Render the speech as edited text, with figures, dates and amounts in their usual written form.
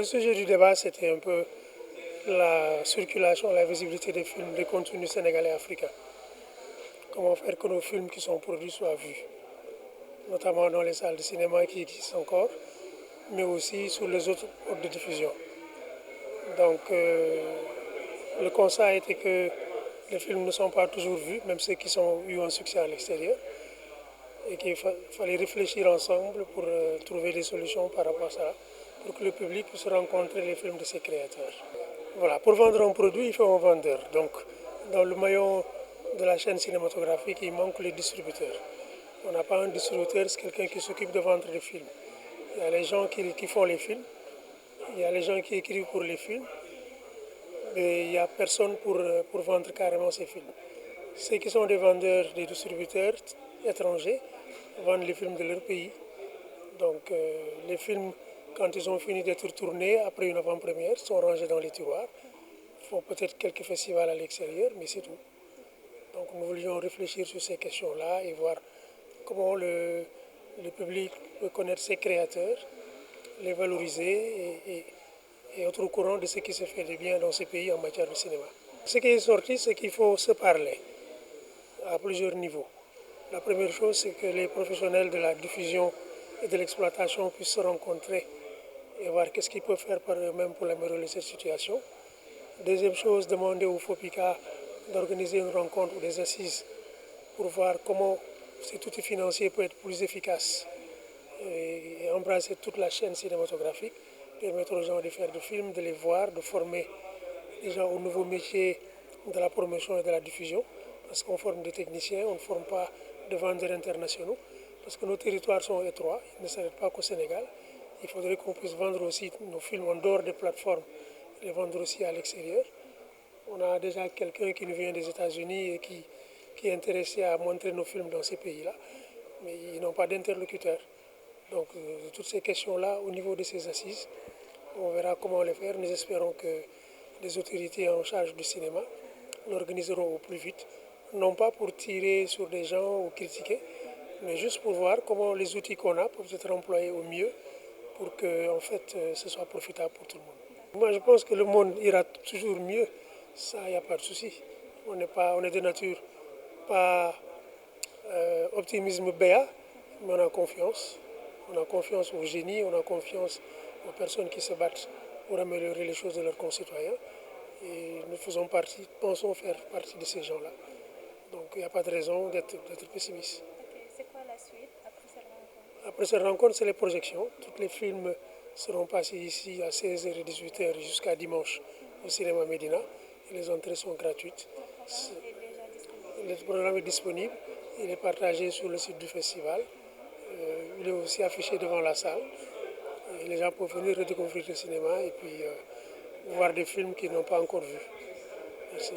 sujet du débat, c'était un peu la circulation, la visibilité des films, des contenus sénégalais et africains. Comment faire que nos films qui sont produits soient vus, notamment dans les salles de cinéma qui existent encore, mais aussi sur les autres modes de diffusion. Donc, le constat a été que les films ne sont pas toujours vus, même ceux qui ont eu un succès à l'extérieur, et qu'il fallait réfléchir ensemble pour trouver des solutions par rapport à ça, pour que le public puisse rencontrer les films de ses créateurs. Voilà, pour vendre un produit, il faut un vendeur. Donc, dans le maillon de la chaîne cinématographique, il manque les distributeurs. On n'a pas un distributeur, c'est quelqu'un qui s'occupe de vendre les films. Il y a les gens qui font les films, il y a les gens qui écrivent pour les films, mais il n'y a personne pour vendre carrément ces films. Ceux qui sont des vendeurs, des distributeurs étrangers, vendent les films de leur pays. Donc les films, quand ils ont fini d'être tournés, après une avant-première, sont rangés dans les tiroirs. Ils font peut-être quelques festivals à l'extérieur, mais c'est tout. Donc nous voulions réfléchir sur ces questions-là et voir comment le public peut connaître ses créateurs, les valoriser et être au courant de ce qui se fait de bien dans ces pays en matière de cinéma. Ce qui est sorti, c'est qu'il faut se parler à plusieurs niveaux. La première chose, c'est que les professionnels de la diffusion et de l'exploitation puissent se rencontrer et voir qu'est-ce qu'ils peuvent faire par eux-mêmes pour améliorer cette situation. Deuxième chose, demander au FOPICA d'organiser une rencontre ou des assises pour voir comment cet outil financier peut être plus efficace et embrasser toute la chaîne cinématographique, permettre aux gens de faire des films, de les voir, de former les gens au nouveau métier de la promotion et de la diffusion, parce qu'on forme des techniciens, on ne forme pas de vendeurs internationaux, parce que nos territoires sont étroits, ils ne s'arrêtent pas qu'au Sénégal. Il faudrait qu'on puisse vendre aussi nos films en dehors des plateformes, les vendre aussi à l'extérieur. On a déjà quelqu'un qui nous vient des États-Unis et qui est intéressé à montrer nos films dans ces pays-là, mais ils n'ont pas d'interlocuteur. Donc toutes ces questions-là, au niveau de ces assises, on verra comment les faire. Nous espérons que les autorités en charge du cinéma l'organiseront au plus vite, non pas pour tirer sur des gens ou critiquer, mais juste pour voir comment les outils qu'on a peuvent être employés au mieux pour que en fait, ce soit profitable pour tout le monde. Moi, je pense que le monde ira toujours mieux, ça, il n'y a pas de souci. On est de nature pas optimisme béat, mais on a confiance. On a confiance aux génies, on a confiance aux personnes qui se battent pour améliorer les choses de leurs concitoyens. Et nous pensons faire partie de ces gens-là. Donc il n'y a pas de raison d'être pessimiste. C'est quoi la suite après cette rencontre? Après cette rencontre, c'est les projections. Tous les films seront passés ici à 16h et 18h jusqu'à dimanche au cinéma Médina. Et les entrées sont gratuites. Le programme est disponible. Il est partagé sur le site du festival. Il est aussi affiché devant la salle. Et les gens peuvent venir redécouvrir le cinéma et puis voir des films qu'ils n'ont pas encore vus. Merci.